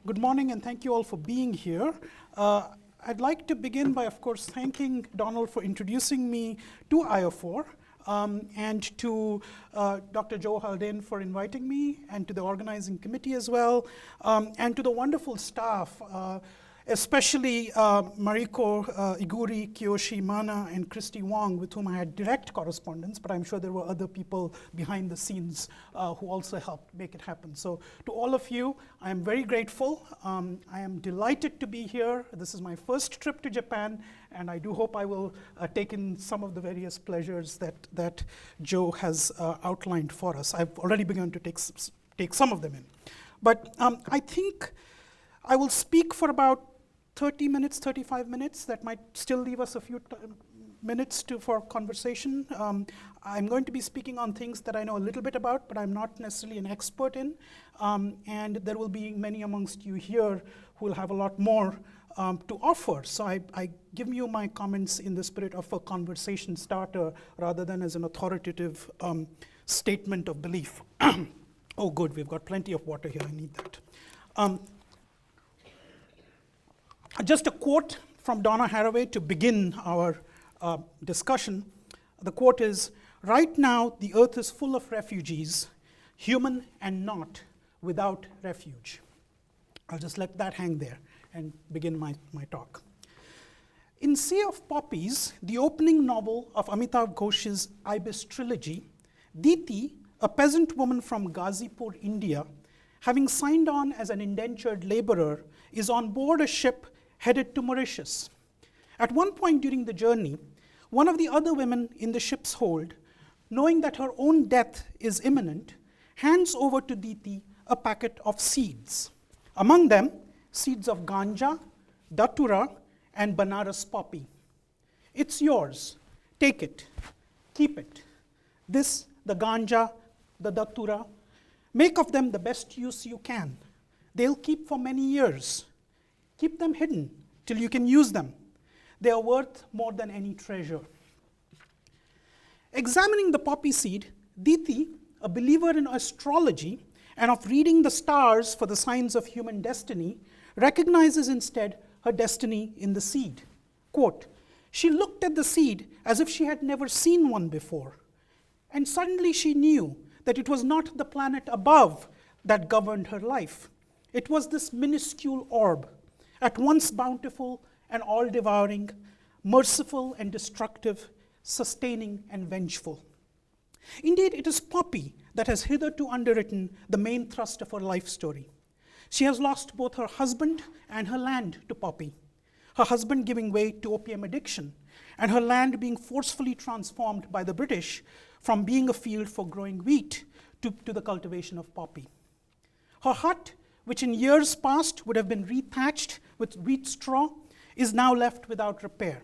Good morning, and thank you all for being here. I'd like to begin by, of course, thanking Donald for introducing me to IAFOR, and to Dr. Joe Haldane for inviting me, and to the organizing committee as well, and to the wonderful staff, especially Mariko Iguri, Kiyoshi Mana, and Christy Wong, with whom I had direct correspondence, but I'm sure there were other people behind the scenes who also helped make it happen. So to all of you, I am very grateful. I am delighted to be here. This is my first trip to Japan, and I do hope I will take in some of the various pleasures that Joe has outlined for us. I've already begun to take some of them in. But I think I will speak for about 30 minutes, 35 minutes. That might still leave us a few minutes for conversation. I'm going to be speaking on things that I know a little bit about, but I'm not necessarily an expert in. And there will be many amongst you here who will have a lot more to offer. So I give you my comments in the spirit of a conversation starter rather than as an authoritative statement of belief. Oh, good, we've got plenty of water here. I need that. Just a quote from Donna Haraway to begin our discussion. The quote is, "Right now, the earth is full of refugees, human and not, without refuge." I'll just let that hang there and begin my talk. In Sea of Poppies, the opening novel of Amitav Ghosh's Ibis trilogy, Diti, a peasant woman from Ghazipur, India, having signed on as an indentured laborer, is on board a ship headed to Mauritius. At one point during the journey, one of the other women in the ship's hold, knowing that her own death is imminent, hands over to Diti a packet of seeds. Among them, seeds of ganja, datura, and Banaras poppy. "It's yours. Take it. Keep it. This, the ganja, the datura, make of them the best use you can. They'll keep for many years. Keep them hidden till you can use them. They are worth more than any treasure." Examining the poppy seed, Diti, a believer in astrology and of reading the stars for the signs of human destiny, recognizes instead her destiny in the seed. Quote, "She looked at the seed as if she had never seen one before, and suddenly she knew that it was not the planet above that governed her life. It was this minuscule orb, at once bountiful and all-devouring, merciful and destructive, sustaining and vengeful. Indeed, it is Poppy that has hitherto underwritten the main thrust of her life story. She has lost both her husband and her land to Poppy, her husband giving way to opium addiction, and her land being forcefully transformed by the British from being a field for growing wheat to the cultivation of poppy. Her hut, which in years past would have been rethatched with wheat straw, is now left without repair.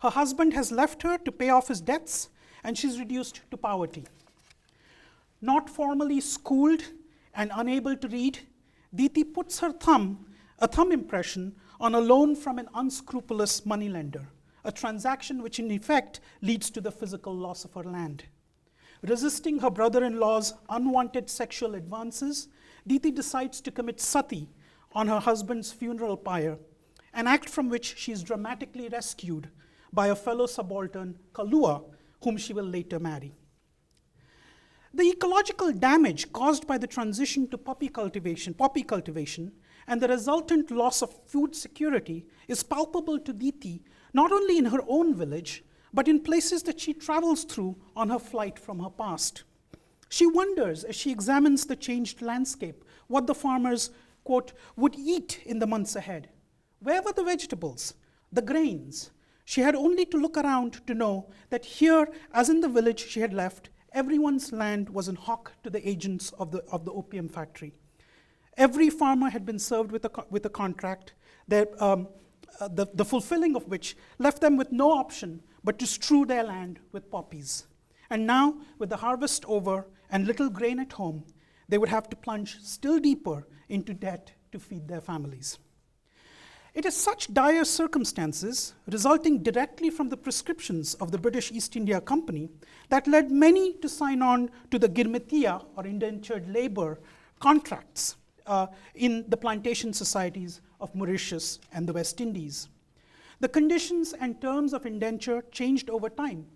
Her husband has left her to pay off his debts, and she's reduced to poverty. Not formally schooled and unable to read, Diti puts her a thumb impression on a loan from an unscrupulous moneylender, a transaction which in effect leads to the physical loss of her land. Resisting her brother-in-law's unwanted sexual advances, Diti decides to commit sati on her husband's funeral pyre, an act from which she is dramatically rescued by a fellow subaltern, Kalua, whom she will later marry. The ecological damage caused by the transition to poppy cultivation, and the resultant loss of food security is palpable to Diti, not only in her own village, but in places that she travels through on her flight from her past. She wonders, as she examines the changed landscape, what the farmers, quote, would eat in the months ahead. Where were the vegetables, the grains? She had only to look around to know that here, as in the village she had left, everyone's land was in hock to the agents of the opium factory. Every farmer had been served with a contract, the fulfilling of which left them with no option but to strew their land with poppies. And now, with the harvest over and little grain at home, they would have to plunge still deeper into debt to feed their families. It is such dire circumstances, resulting directly from the prescriptions of the British East India Company, that led many to sign on to the Girmitiya, or indentured labor, contracts in the plantation societies of Mauritius and the West Indies. The conditions and terms of indenture changed over time,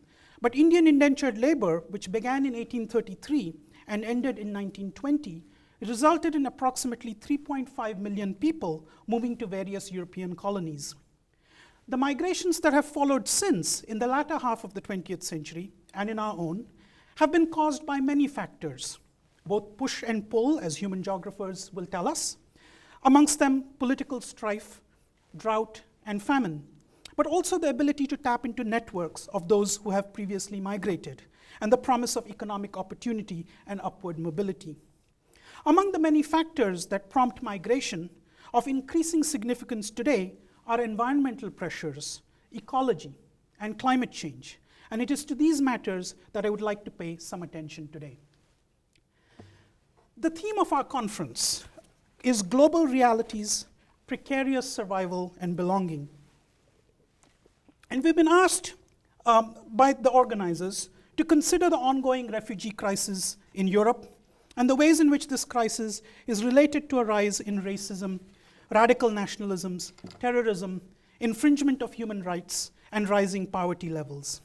but Indian indentured labor, which began in 1833 and ended in 1920, resulted in approximately 3.5 million people moving to various European colonies. The migrations that have followed since, in the latter half of the 20th century and in our own, have been caused by many factors, both push and pull, as human geographers will tell us, amongst them political strife, drought, and famine, but also the ability to tap into networks of those who have previously migrated, and the promise of economic opportunity and upward mobility. Among the many factors that prompt migration, of increasing significance today are environmental pressures, ecology, and climate change, and it is to these matters that I would like to pay some attention today. The theme of our conference is Global Realities, Precarious Survival and Belonging. And we've been asked by the organizers to consider the ongoing refugee crisis in Europe and the ways in which this crisis is related to a rise in racism, radical nationalisms, terrorism, infringement of human rights, and rising poverty levels.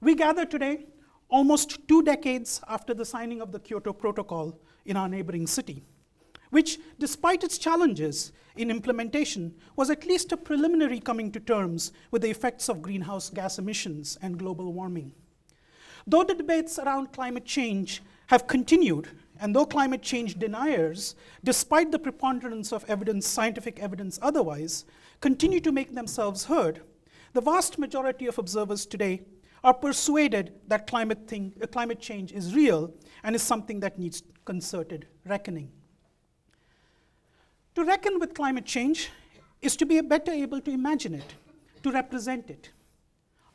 We gather today almost 2 decades after the signing of the Kyoto Protocol in our neighboring city, which, despite its challenges in implementation, was at least a preliminary coming to terms with the effects of greenhouse gas emissions and global warming. Though the debates around climate change have continued, and though climate change deniers, despite the preponderance of evidence, scientific evidence otherwise, continue to make themselves heard, the vast majority of observers today are persuaded that climate change is real and is something that needs concerted reckoning. To reckon with climate change is to be better able to imagine it, to represent it.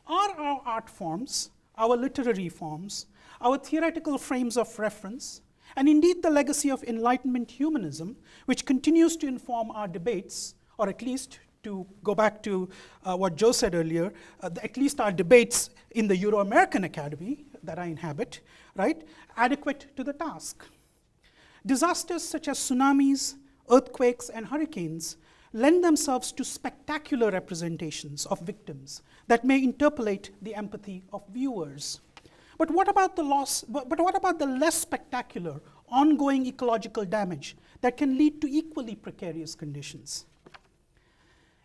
Are our art forms, our literary forms, our theoretical frames of reference, and indeed the legacy of Enlightenment humanism, which continues to inform our debates, or at least to go back to what Joe said earlier, at least our debates in the Euro-American Academy that I inhabit, right, adequate to the task. Disasters such as tsunamis, earthquakes, and hurricanes lend themselves to spectacular representations of victims that may interpolate the empathy of viewers. But what about the less spectacular, ongoing ecological damage that can lead to equally precarious conditions?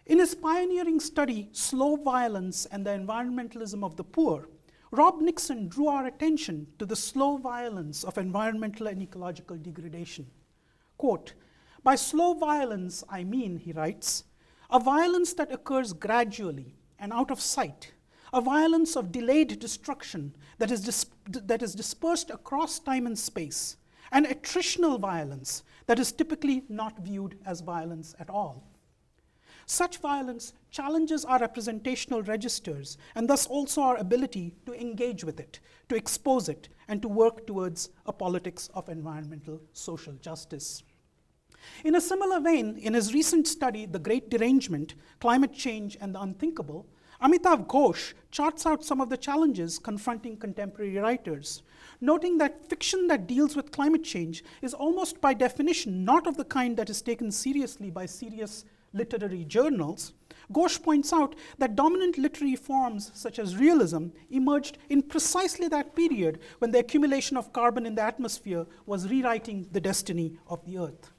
In his pioneering study, Slow Violence and the Environmentalism of the Poor, Rob Nixon drew our attention to the slow violence of environmental and ecological degradation. Quote, "By slow violence, I mean," he writes, "a violence that occurs gradually and out of sight, a violence of delayed destruction that is dispersed across time and space, and attritional violence that is typically not viewed as violence at all. Such violence challenges our representational registers and thus also our ability to engage with it, to expose it, and to work towards a politics of environmental social justice." In a similar vein, in his recent study, The Great Derangement, Climate Change and the Unthinkable, Amitav Ghosh charts out some of the challenges confronting contemporary writers, noting that fiction that deals with climate change is almost by definition not of the kind that is taken seriously by serious literary journals. Ghosh points out that dominant literary forms such as realism emerged in precisely that period when the accumulation of carbon in the atmosphere was rewriting the destiny of the Earth.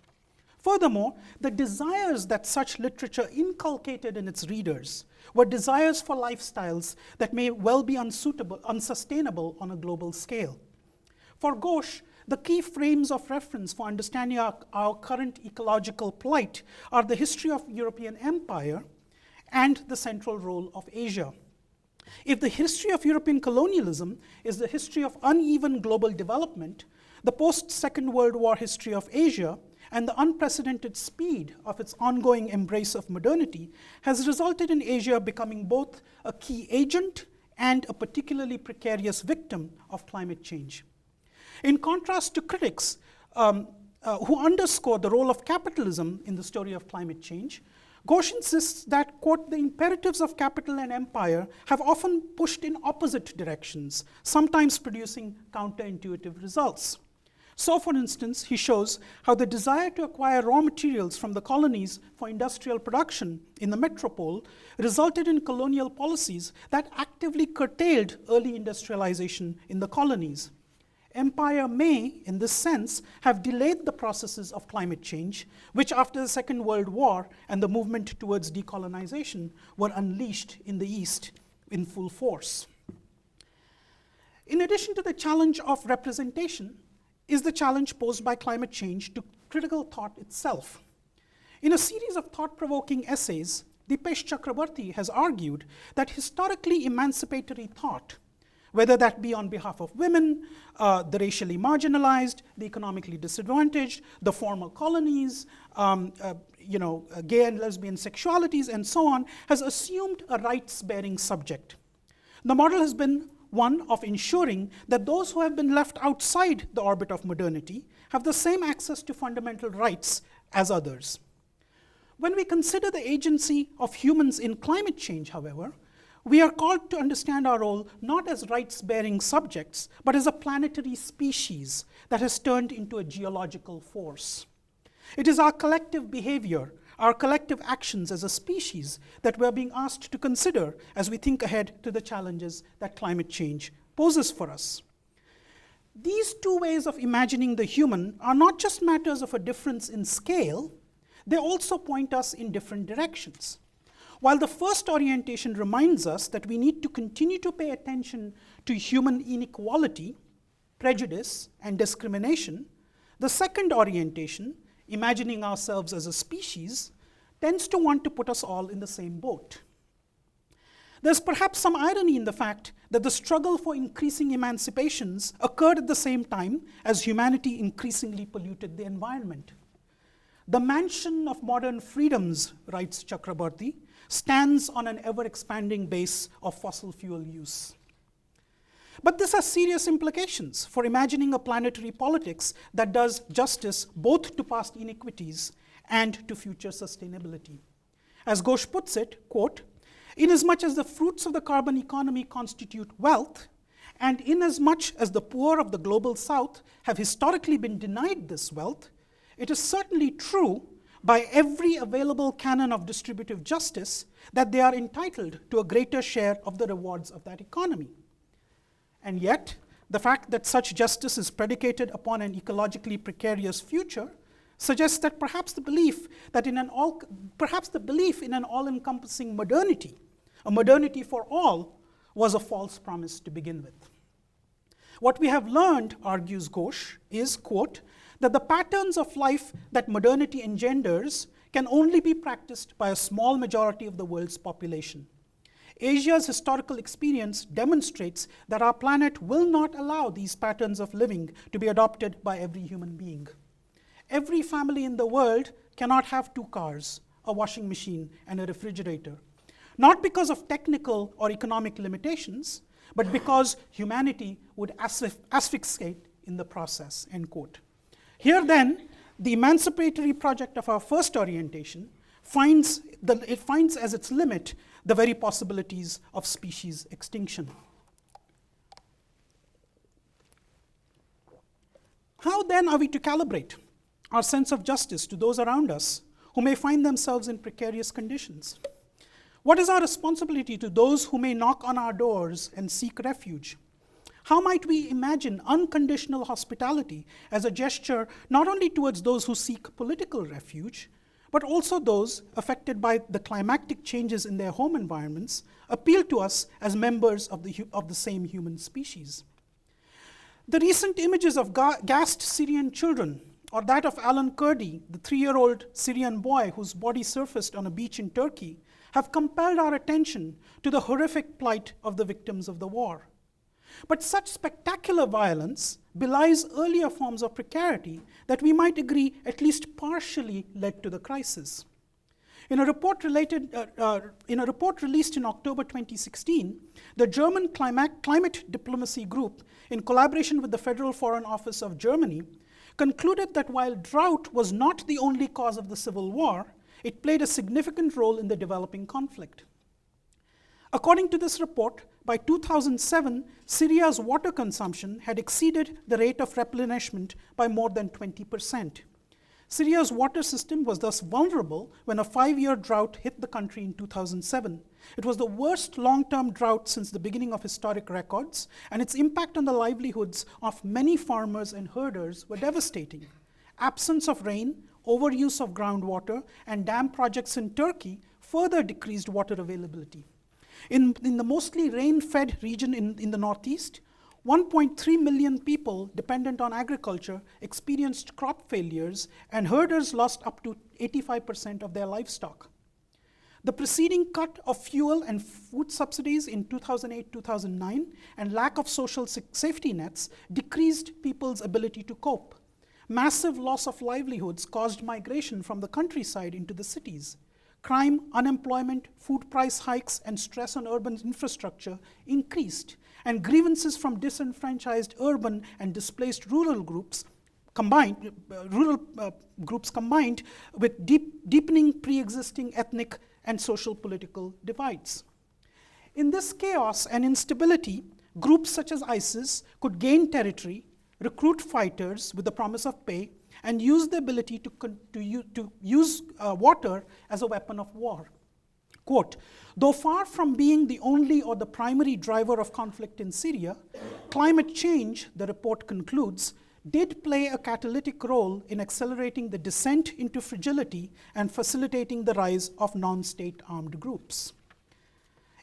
Furthermore, the desires that such literature inculcated in its readers were desires for lifestyles that may well be unsustainable on a global scale. For Ghosh, the key frames of reference for understanding our current ecological plight are the history of European empire and the central role of Asia. If the history of European colonialism is the history of uneven global development, the post-Second World War history of Asia and the unprecedented speed of its ongoing embrace of modernity has resulted in Asia becoming both a key agent and a particularly precarious victim of climate change. In contrast to critics who underscore the role of capitalism in the story of climate change, Ghosh insists that, quote, "the imperatives of capital and empire have often pushed in opposite directions, sometimes producing counterintuitive results. So, for instance, he shows how the desire to acquire raw materials from the colonies for industrial production in the metropole resulted in colonial policies that actively curtailed early industrialization in the colonies. Empire may, in this sense, have delayed the processes of climate change, which after the Second World War and the movement towards decolonization were unleashed in the East in full force. In addition to the challenge of representation, is the challenge posed by climate change to critical thought itself. In a series of thought-provoking essays, Dipesh Chakrabarty has argued that historically emancipatory thought, whether that be on behalf of women, the racially marginalized, the economically disadvantaged, the former colonies, gay and lesbian sexualities, and so on, has assumed a rights-bearing subject. The model has been one of ensuring that those who have been left outside the orbit of modernity have the same access to fundamental rights as others. When we consider the agency of humans in climate change, however, we are called to understand our role not as rights-bearing subjects, but as a planetary species that has turned into a geological force. It is our collective behavior, our collective actions as a species that we are being asked to consider as we think ahead to the challenges that climate change poses for us. These two ways of imagining the human are not just matters of a difference in scale, they also point us in different directions. While the first orientation reminds us that we need to continue to pay attention to human inequality, prejudice, and discrimination, the second orientation, imagining ourselves as a species, tends to want to put us all in the same boat. There's perhaps some irony in the fact that the struggle for increasing emancipations occurred at the same time as humanity increasingly polluted the environment. The mansion of modern freedoms, writes Chakrabarty, stands on an ever-expanding base of fossil fuel use. But this has serious implications for imagining a planetary politics that does justice both to past inequities and to future sustainability. As Ghosh puts it, quote, "Inasmuch as the fruits of the carbon economy constitute wealth, and inasmuch as the poor of the global south have historically been denied this wealth, it is certainly true by every available canon of distributive justice that they are entitled to a greater share of the rewards of that economy. And yet, the fact that such justice is predicated upon an ecologically precarious future suggests that perhaps the belief in an all-encompassing modernity, a modernity for all, was a false promise to begin with. What we have learned, argues Ghosh, is, quote, that the patterns of life that modernity engenders can only be practiced by a small majority of the world's population. Asia's historical experience demonstrates that our planet will not allow these patterns of living to be adopted by every human being. Every family in the world cannot have 2 cars, a washing machine, and a refrigerator, not because of technical or economic limitations, but because humanity would asphyxiate in the process," end quote. Here then, the emancipatory project of our first orientation finds as its limit the very possibilities of species extinction. How then are we to calibrate our sense of justice to those around us who may find themselves in precarious conditions? What is our responsibility to those who may knock on our doors and seek refuge? How might we imagine unconditional hospitality as a gesture not only towards those who seek political refuge, but also those affected by the climactic changes in their home environments appeal to us as members of the same human species? The recent images of gassed Syrian children, or that of Alan Kurdi, the 3-year-old Syrian boy whose body surfaced on a beach in Turkey, have compelled our attention to the horrific plight of the victims of the war. But such spectacular violence belies earlier forms of precarity that we might agree at least partially led to the crisis. In a report released in October 2016, the German Climate Diplomacy Group, in collaboration with the Federal Foreign Office of Germany, concluded that while drought was not the only cause of the civil war, it played a significant role in the developing conflict. According to this report, by 2007, Syria's water consumption had exceeded the rate of replenishment by more than 20%. Syria's water system was thus vulnerable when a 5-year drought hit the country in 2007. It was the worst long-term drought since the beginning of historic records, and its impact on the livelihoods of many farmers and herders were devastating. Absence of rain, overuse of groundwater, and dam projects in Turkey further decreased water availability. In the mostly rain-fed region in the northeast, 1.3 million people dependent on agriculture experienced crop failures, and herders lost up to 85% of their livestock. The preceding cut of fuel and food subsidies in 2008-2009 and lack of social safety nets decreased people's ability to cope. Massive loss of livelihoods caused migration from the countryside into the cities. Crime, unemployment, food price hikes, and stress on urban infrastructure increased, and grievances from disenfranchised urban and displaced rural groups combined with deepening pre-existing ethnic and social political divides. In this chaos and instability, groups such as ISIS could gain territory, recruit fighters with the promise of pay, and use the ability to use water as a weapon of war. Quote, though far from being the only or the primary driver of conflict in Syria, climate change, the report concludes, did play a catalytic role in accelerating the descent into fragility and facilitating the rise of non-state armed groups.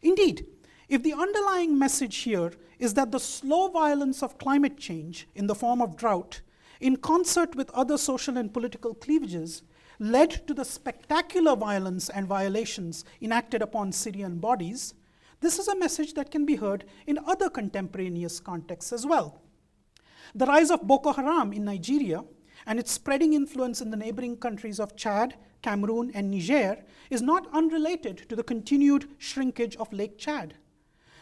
Indeed, if the underlying message here is that the slow violence of climate change in the form of drought, in concert with other social and political cleavages, led to the spectacular violence and violations enacted upon Syrian bodies, this is a message that can be heard in other contemporaneous contexts as well. The rise of Boko Haram in Nigeria and its spreading influence in the neighboring countries of Chad, Cameroon, and Niger is not unrelated to the continued shrinkage of Lake Chad.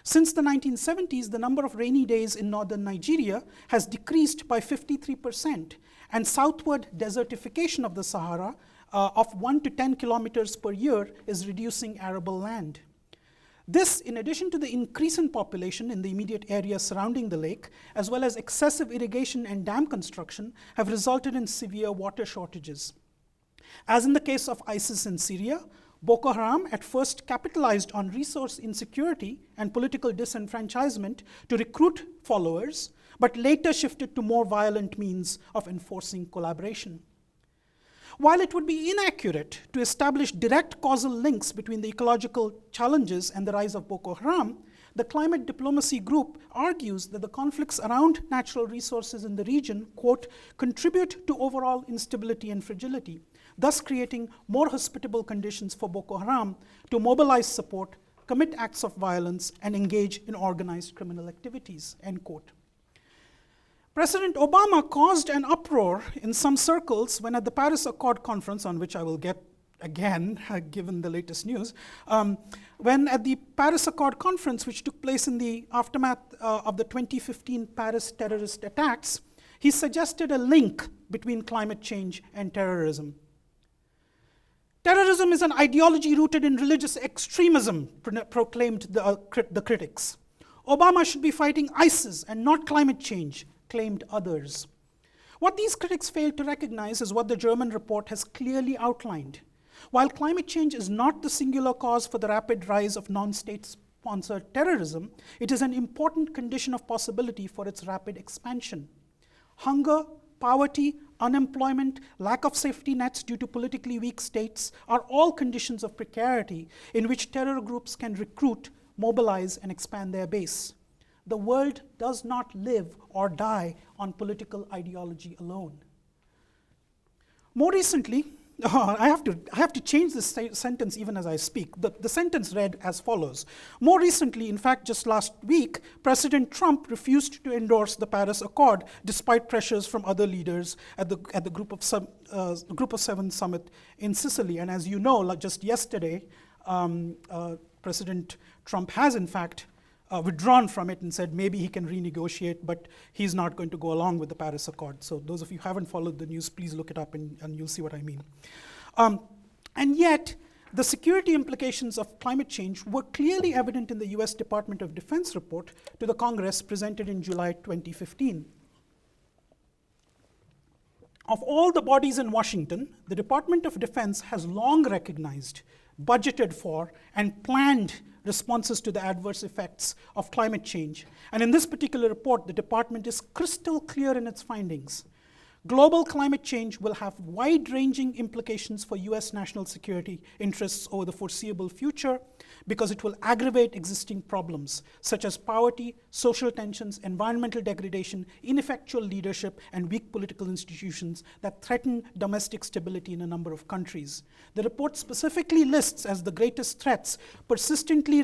Since the 1970s, the number of rainy days in northern Nigeria has decreased by 53%, and southward desertification of the Sahara of 1 to 10 kilometers per year is reducing arable land. This, in addition to the increase in population in the immediate area surrounding the lake, as well as excessive irrigation and dam construction, have resulted in severe water shortages. As in the case of ISIS in Syria, Boko Haram at first capitalized on resource insecurity and political disenfranchisement to recruit followers, but later shifted to more violent means of enforcing collaboration. While it would be inaccurate to establish direct causal links between the ecological challenges and the rise of Boko Haram, the climate diplomacy group argues that the conflicts around natural resources in the region, quote, contribute to overall instability and fragility, thus creating more hospitable conditions for Boko Haram to mobilize support, commit acts of violence, and engage in organized criminal activities, end quote. President Obama caused an uproar in some circles when at the Paris Accord conference, on which I will get again, given the latest news, when at the Paris Accord conference, which took place in the aftermath of the 2015 Paris terrorist attacks, he suggested a link between climate change and terrorism. Terrorism is an ideology rooted in religious extremism, proclaimed the critics. Obama should be fighting ISIS and not climate change, claimed others. What these critics failed to recognize is what the German report has clearly outlined. While climate change is not the singular cause for the rapid rise of non-state-sponsored terrorism, it is an important condition of possibility for its rapid expansion. Hunger, poverty, unemployment, lack of safety nets due to politically weak states are all conditions of precarity in which terror groups can recruit, mobilize, and expand their base. The world does not live or die on political ideology alone. More recently, I have to change this sentence even as I speak. The sentence read as follows. More recently, in fact, just last week, President Trump refused to endorse the Paris Accord despite pressures from other leaders at the Group of Seven summit in Sicily. And as you know, just yesterday, President Trump has in fact withdrawn from it and said maybe he can renegotiate, but he's not going to go along with the Paris Accord. So those of you who haven't followed the news, please look it up and you'll see what I mean. And yet, The security implications of climate change were clearly evident in the US Department of Defense report to the Congress presented in July 2015. Of all the bodies in Washington, the Department of Defense has long recognized, budgeted for, and planned responses to the adverse effects of climate change. And in this particular report, the department is crystal clear in its findings. Global climate change will have wide-ranging implications for US national security interests over the foreseeable future because it will aggravate existing problems such as poverty, social tensions, environmental degradation, ineffectual leadership, and weak political institutions that threaten domestic stability in a number of countries. The report specifically lists as the greatest threats persistently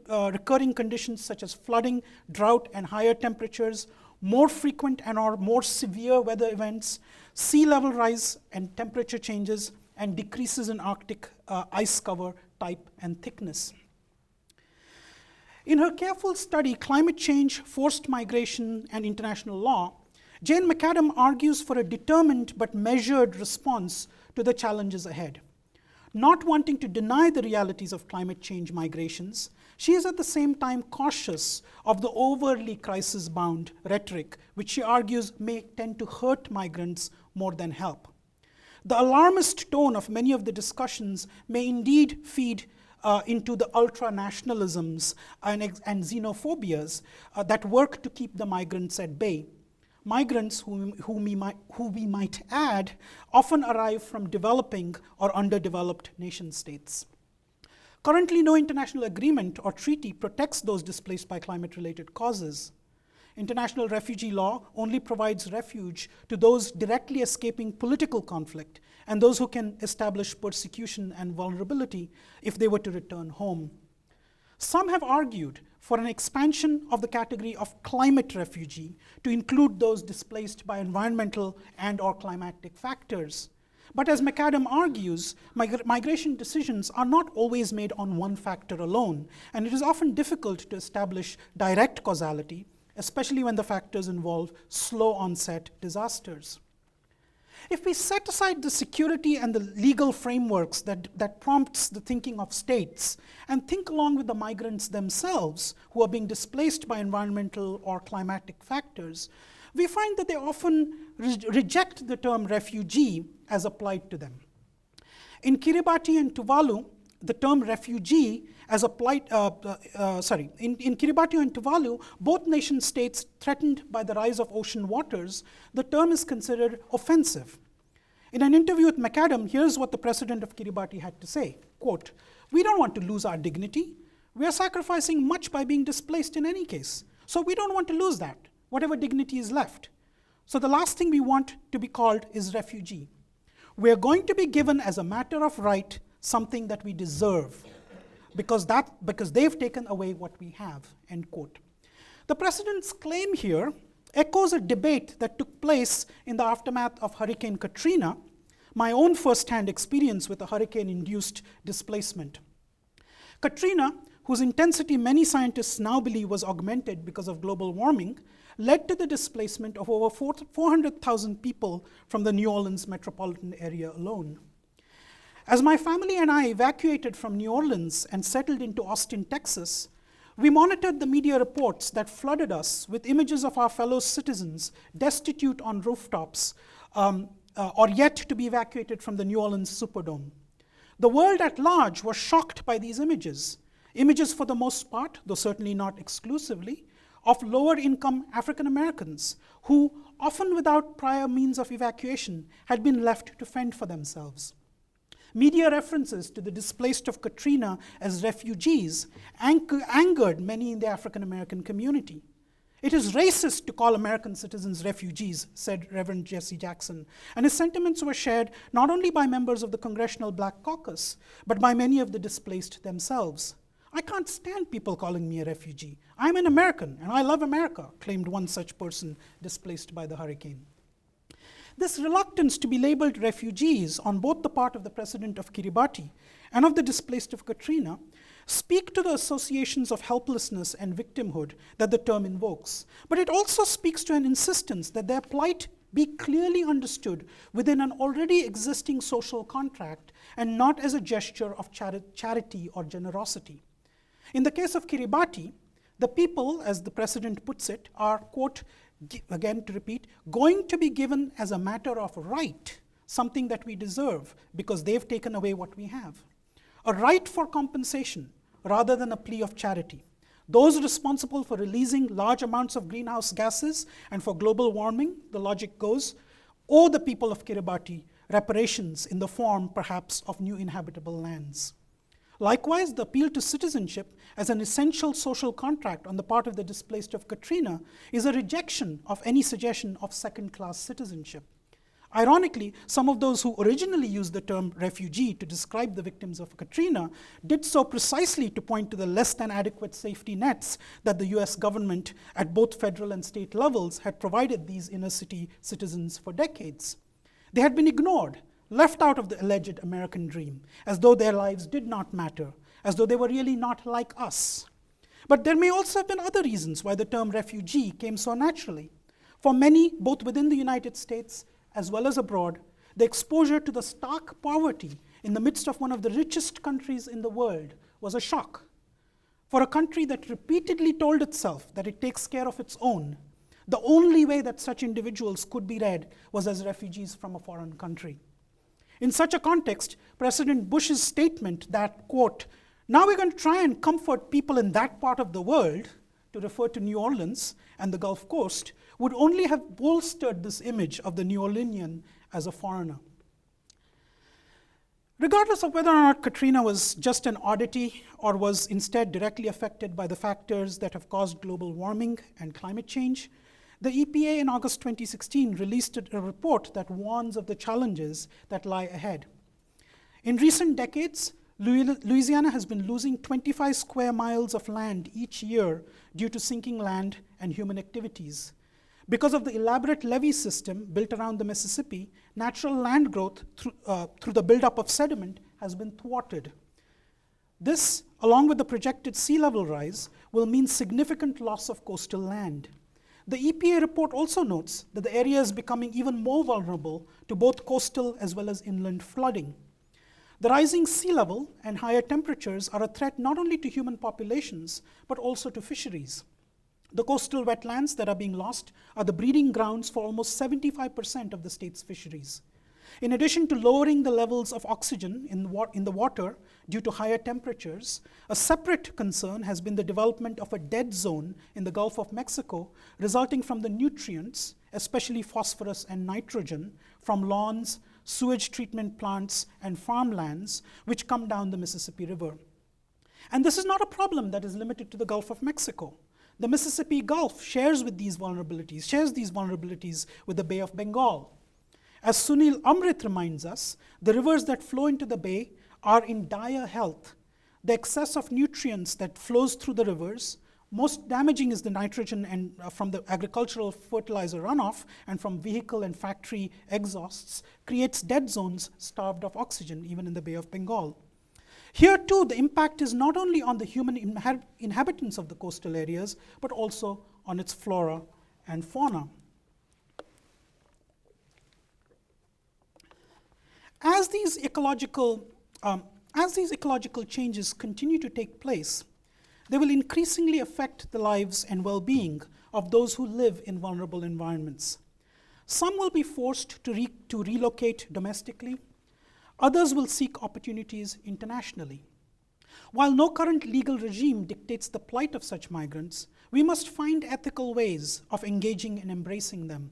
recurring conditions such as flooding, drought, and higher temperatures, more frequent and or more severe weather events, sea level rise and temperature changes, and decreases in Arctic ice cover type and thickness. In her careful study, Climate Change, Forced Migration, and International Law, Jane McAdam argues for a determined but measured response to the challenges ahead. Not wanting to deny the realities of climate change migrations, she is at the same time cautious of the overly crisis-bound rhetoric, which she argues may tend to hurt migrants more than help. The alarmist tone of many of the discussions may indeed feed into the ultra-nationalisms and xenophobias that work to keep the migrants at bay. Migrants who we might add often arrive from developing or underdeveloped nation states. Currently, no international agreement or treaty protects those displaced by climate-related causes. International refugee law only provides refuge to those directly escaping political conflict and those who can establish persecution and vulnerability if they were to return home. Some have argued for an expansion of the category of climate refugee to include those displaced by environmental and or climatic factors. But as McAdam argues, migration decisions are not always made on one factor alone, and it is often difficult to establish direct causality, especially when the factors involve slow onset disasters. If we set aside the security and the legal frameworks that prompts the thinking of states and think along with the migrants themselves who are being displaced by environmental or climatic factors, we find that they often reject the term refugee as applied to them. In Kiribati and Tuvalu, the term refugee as applied, in Kiribati and Tuvalu, both nation states threatened by the rise of ocean waters, the term is considered offensive. In an interview with McAdam, here's what the president of Kiribati had to say, quote, "We don't want to lose our dignity. We are sacrificing much by being displaced in any case. So we don't want to lose that, whatever dignity is left. So the last thing we want to be called is refugee. We are going to be given as a matter of right something that we deserve because they've taken away what we have," end quote. The president's claim here echoes a debate that took place in the aftermath of Hurricane Katrina, my own first-hand experience with a hurricane-induced displacement. Katrina, whose intensity many scientists now believe was augmented because of global warming, led to the displacement of over 400,000 people from the New Orleans metropolitan area alone. As my family and I evacuated from New Orleans and settled into Austin, Texas, we monitored the media reports that flooded us with images of our fellow citizens destitute on rooftops or yet to be evacuated from the New Orleans Superdome. The world at large was shocked by these images for the most part, though certainly not exclusively, of lower income African Americans who, often without prior means of evacuation, had been left to fend for themselves. Media references to the displaced of Katrina as refugees angered many in the African American community. "It is racist to call American citizens refugees," said Reverend Jesse Jackson, and his sentiments were shared not only by members of the Congressional Black Caucus, but by many of the displaced themselves. "I can't stand people calling me a refugee. I'm an American, and I love America," claimed one such person displaced by the hurricane. This reluctance to be labeled refugees on both the part of the president of Kiribati and of the displaced of Katrina speak to the associations of helplessness and victimhood that the term invokes. But it also speaks to an insistence that their plight be clearly understood within an already existing social contract and not as a gesture of charity or generosity. In the case of Kiribati, the people, as the president puts it, are, quote, again to repeat, going to be given as a matter of right, something that we deserve because they've taken away what we have. A right for compensation rather than a plea of charity. Those responsible for releasing large amounts of greenhouse gases and for global warming, the logic goes, owe the people of Kiribati reparations in the form, perhaps, of new inhabitable lands. Likewise, the appeal to citizenship as an essential social contract on the part of the displaced of Katrina is a rejection of any suggestion of second-class citizenship. Ironically, some of those who originally used the term refugee to describe the victims of Katrina did so precisely to point to the less than adequate safety nets that the US government at both federal and state levels had provided these inner city citizens for decades. They had been ignored, left out of the alleged American dream, as though their lives did not matter, as though they were really not like us. But there may also have been other reasons why the term refugee came so naturally. For many, both within the United States as well as abroad, the exposure to the stark poverty in the midst of one of the richest countries in the world was a shock. For a country that repeatedly told itself that it takes care of its own, the only way that such individuals could be read was as refugees from a foreign country. In such a context, President Bush's statement that, quote, now we're going to try and comfort people in that part of the world, to refer to New Orleans and the Gulf Coast, would only have bolstered this image of the New Orleanian as a foreigner. Regardless of whether or not Katrina was just an oddity or was instead directly affected by the factors that have caused global warming and climate change, the EPA in August 2016 released a report that warns of the challenges that lie ahead. In recent decades, Louisiana has been losing 25 square miles of land each year due to sinking land and human activities. Because of the elaborate levee system built around the Mississippi, natural land growth through the buildup of sediment has been thwarted. This, along with the projected sea level rise, will mean significant loss of coastal land. The EPA report also notes that the area is becoming even more vulnerable to both coastal as well as inland flooding. The rising sea level and higher temperatures are a threat not only to human populations, but also to fisheries. The coastal wetlands that are being lost are the breeding grounds for almost 75% of the state's fisheries. In addition to lowering the levels of oxygen in the water due to higher temperatures, a separate concern has been the development of a dead zone in the Gulf of Mexico, resulting from the nutrients, especially phosphorus and nitrogen, from lawns, sewage treatment plants, and farmlands, which come down the Mississippi River. And this is not a problem that is limited to the Gulf of Mexico. The Mississippi Gulf shares these vulnerabilities with the Bay of Bengal. As Sunil Amrit reminds us, the rivers that flow into the bay are in dire health. The excess of nutrients that flows through the rivers, most damaging is the nitrogen and from the agricultural fertilizer runoff and from vehicle and factory exhausts, creates dead zones starved of oxygen, even in the Bay of Bengal. Here too, the impact is not only on the human inhabitants of the coastal areas, but also on its flora and fauna. As these ecological changes continue to take place, they will increasingly affect the lives and well-being of those who live in vulnerable environments. Some will be forced to relocate domestically. Others will seek opportunities internationally. While no current legal regime dictates the plight of such migrants, we must find ethical ways of engaging and embracing them.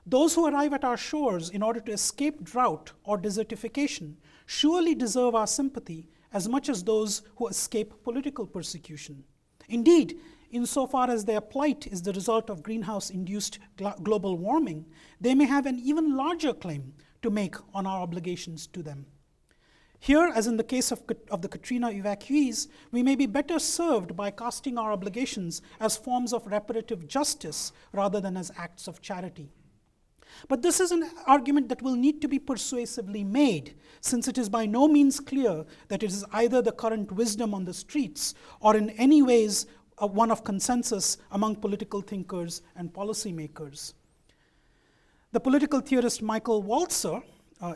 Those who arrive at our shores in order to escape drought or desertification surely deserve our sympathy as much as those who escape political persecution. Indeed, insofar as their plight is the result of greenhouse-induced global warming, they may have an even larger claim to make on our obligations to them. Here, as in the case of the Katrina evacuees, we may be better served by casting our obligations as forms of reparative justice rather than as acts of charity. But this is an argument that will need to be persuasively made, since it is by no means clear that it is either the current wisdom on the streets or in any ways one of consensus among political thinkers and policymakers. The political theorist Michael Walzer,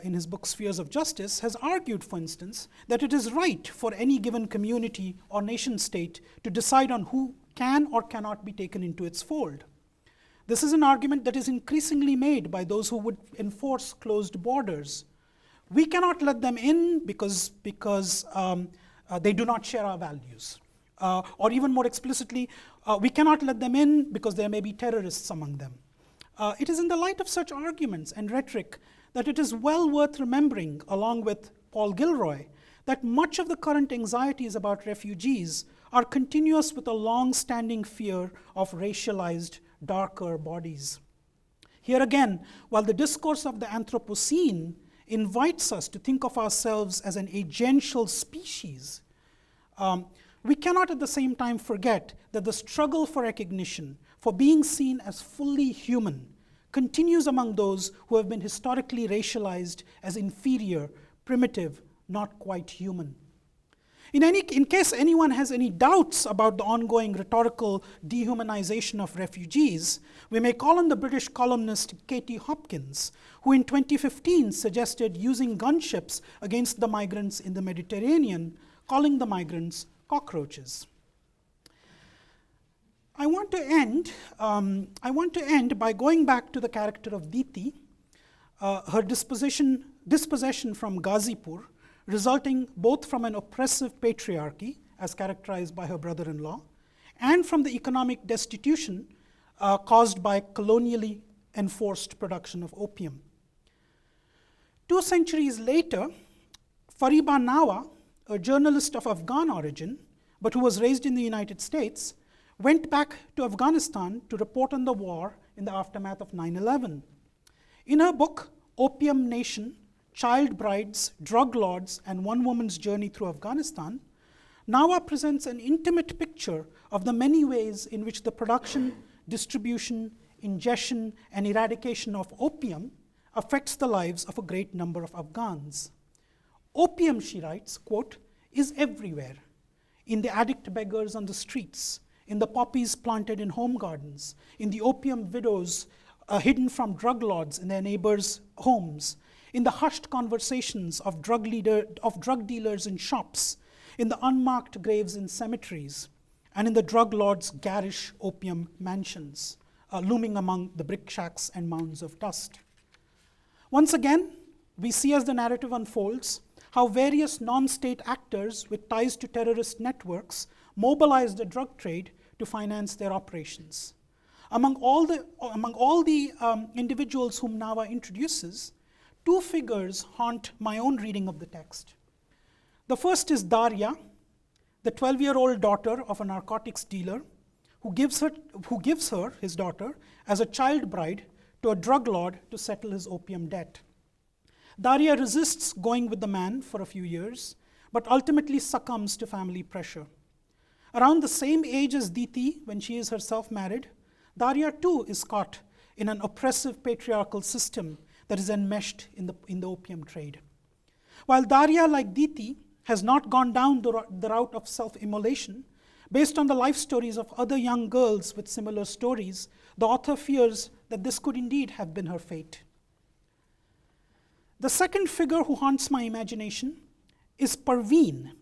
in his book Spheres of Justice, has argued, for instance, that it is right for any given community or nation state to decide on who can or cannot be taken into its fold. This is an argument that is increasingly made by those who would enforce closed borders. We cannot let them in because they do not share our values. Or even more explicitly, we cannot let them in because there may be terrorists among them. It is in the light of such arguments and rhetoric that it is well worth remembering, along with Paul Gilroy, that much of the current anxieties about refugees are continuous with a long-standing fear of racialized, darker bodies. Here again, while the discourse of the Anthropocene invites us to think of ourselves as an agential species, we cannot at the same time forget that the struggle for recognition, for being seen as fully human, continues among those who have been historically racialized as inferior, primitive, not quite human. In case anyone has any doubts about the ongoing rhetorical dehumanization of refugees, we may call on the British columnist Katie Hopkins, who in 2015 suggested using gunships against the migrants in the Mediterranean, calling the migrants cockroaches. I want to end by going back to the character of Diti, her dispossession from Ghazipur, resulting both from an oppressive patriarchy, as characterized by her brother-in-law, and from the economic destitution caused by colonially enforced production of opium. 2 centuries later, Fariba Nawa, a journalist of Afghan origin, but who was raised in the United States, went back to Afghanistan to report on the war in the aftermath of 9/11. In her book, Opium Nation, Child Brides, Drug Lords, and One Woman's Journey Through Afghanistan, Nawa presents an intimate picture of the many ways in which the production, distribution, ingestion, and eradication of opium affects the lives of a great number of Afghans. Opium, she writes, quote, is everywhere, in the addict beggars on the streets, in the poppies planted in home gardens, in the opium widows hidden from drug lords in their neighbors' homes, in the hushed conversations of drug dealers in shops, in the unmarked graves in cemeteries, and in the drug lords' garish opium mansions, looming among the brick shacks and mounds of dust. Once again, we see as the narrative unfolds how various non-state actors with ties to terrorist networks mobilize the drug trade to finance their operations. Among all the individuals whom Nawa introduces, 2 figures haunt my own reading of the text. The first is Daria, the 12-year-old daughter of a narcotics dealer who gives her, his daughter, as a child bride to a drug lord to settle his opium debt. Daria resists going with the man for a few years, but ultimately succumbs to family pressure. Around the same age as Diti, when she is herself married, Daria too is caught in an oppressive patriarchal system that is enmeshed in the opium trade. While Daria, like Diti, has not gone down the route of self-immolation, based on the life stories of other young girls with similar stories, the author fears that this could indeed have been her fate. The second figure who haunts my imagination is Parveen,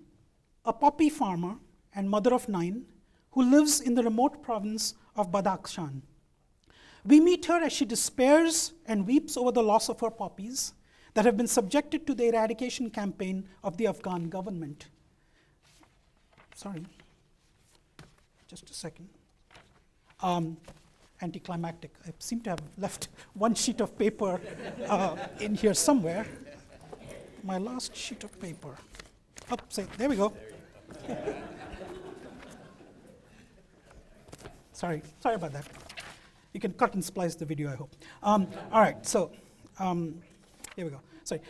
a poppy farmer and mother of 9, who lives in the remote province of Badakhshan. We meet her as she despairs and weeps over the loss of her poppies that have been subjected to the eradication campaign of the Afghan government. Sorry, just a second. Anticlimactic. I seem to have left one sheet of paper in here somewhere. My last sheet of paper. Oh, there we go. Sorry about that. You can cut and splice the video, I hope. All right, so here we go. Sorry.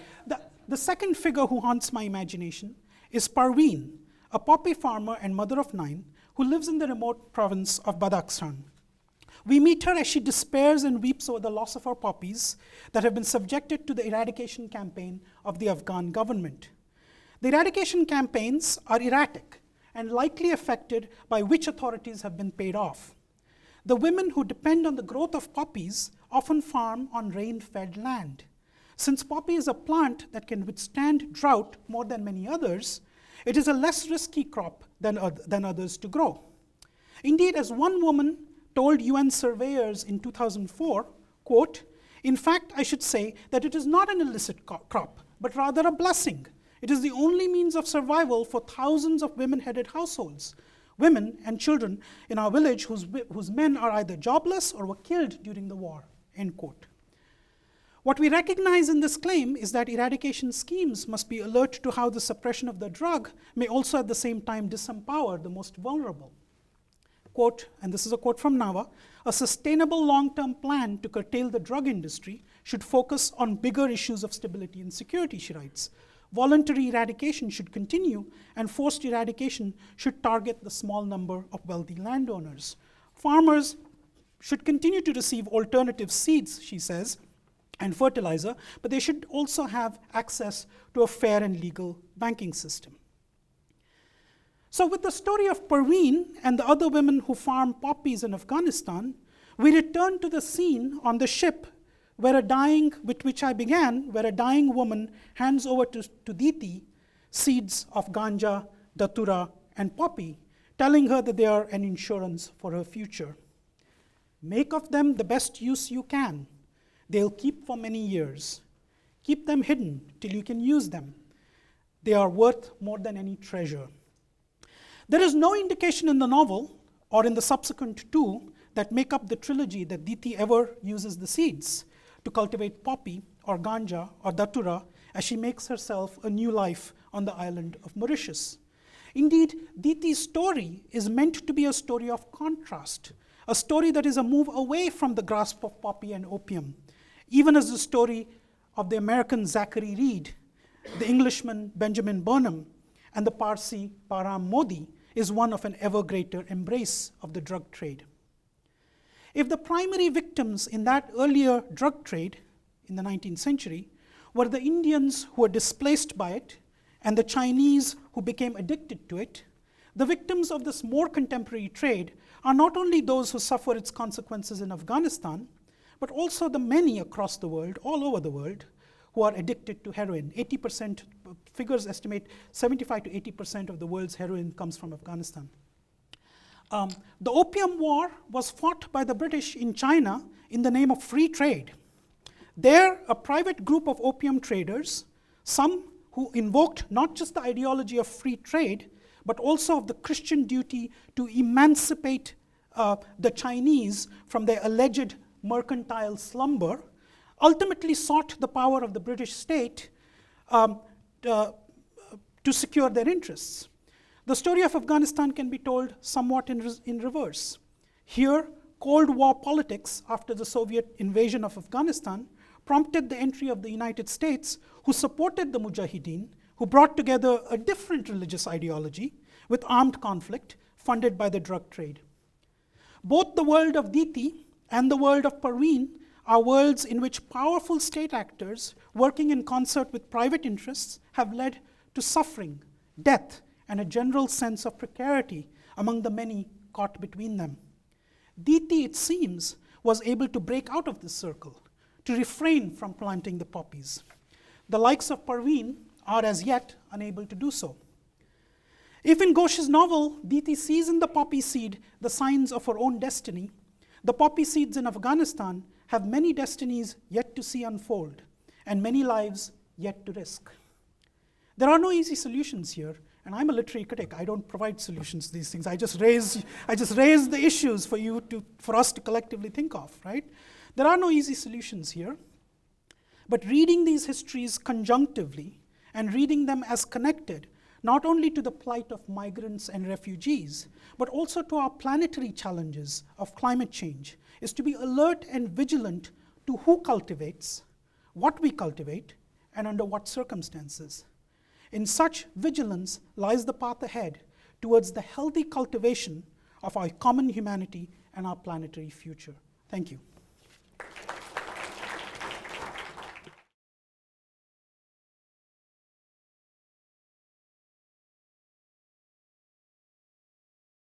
The second figure who haunts my imagination is Parveen, a poppy farmer and mother of 9 who lives in the remote province of Badakhshan. We meet her as she despairs and weeps over the loss of her poppies that have been subjected to the eradication campaign of the Afghan government. The eradication campaigns are erratic and likely affected by which authorities have been paid off. The women who depend on the growth of poppies often farm on rain-fed land. Since poppy is a plant that can withstand drought more than many others, it is a less risky crop than others to grow. Indeed, as one woman told UN surveyors in 2004, quote, "In fact, I should say that it is not an illicit crop, but rather a blessing. It is the only means of survival for thousands of women-headed households, women and children in our village whose men are either jobless or were killed during the war," end quote. What we recognize in this claim is that eradication schemes must be alert to how the suppression of the drug may also at the same time disempower the most vulnerable. Quote, and this is a quote from Nava, "A sustainable long-term plan to curtail the drug industry should focus on bigger issues of stability and security," she writes. "Voluntary eradication should continue, and forced eradication should target the small number of wealthy landowners. Farmers should continue to receive alternative seeds," she says, "and fertilizer, but they should also have access to a fair and legal banking system." So with the story of Parveen and the other women who farm poppies in Afghanistan, we return to the scene on the ship with which I began, where a dying woman hands over to Diti seeds of ganja, datura, and poppy, telling her that they are an insurance for her future. "Make of them the best use you can. They'll keep for many years. Keep them hidden till you can use them. They are worth more than any treasure." There is no indication in the novel, or in the subsequent two, that make up the trilogy that Diti ever uses the seeds to cultivate poppy, or ganja, or datura, as she makes herself a new life on the island of Mauritius. Indeed, Diti's story is meant to be a story of contrast, a story that is a move away from the grasp of poppy and opium, even as the story of the American Zachary Reed, the Englishman Benjamin Burnham, and the Parsi Param Modi is one of an ever greater embrace of the drug trade. If the primary victims in that earlier drug trade in the 19th century were the Indians who were displaced by it and the Chinese who became addicted to it, the victims of this more contemporary trade are not only those who suffer its consequences in Afghanistan, but also the many across the world, all over the world, who are addicted to heroin. 80%, figures estimate 75 to 80% of the world's heroin comes from Afghanistan. The Opium War was fought by the British in China in the name of free trade. There, a private group of opium traders, some who invoked not just the ideology of free trade, but also of the Christian duty to emancipate the Chinese from their alleged mercantile slumber, ultimately sought the power of the British state to secure their interests. The story of Afghanistan can be told somewhat in reverse. Here, Cold War politics after the Soviet invasion of Afghanistan prompted the entry of the United States, who supported the Mujahideen, who brought together a different religious ideology with armed conflict funded by the drug trade. Both the world of Diti and the world of Parveen are worlds in which powerful state actors working in concert with private interests have led to suffering, death, and a general sense of precarity among the many caught between them. Diti, it seems, was able to break out of this circle, to refrain from planting the poppies. The likes of Parveen are as yet unable to do so. If in Ghosh's novel, Diti sees in the poppy seed the signs of her own destiny, the poppy seeds in Afghanistan have many destinies yet to see unfold, and many lives yet to risk. There are no easy solutions here, and I'm a literary critic. I don't provide solutions to these things. I just raise the issues for us to collectively think of, right? There are no easy solutions here, but reading these histories conjunctively and reading them as connected, not only to the plight of migrants and refugees, but also to our planetary challenges of climate change, is to be alert and vigilant to who cultivates, what we cultivate, and under what circumstances. In such vigilance lies the path ahead towards the healthy cultivation of our common humanity and our planetary future. Thank you.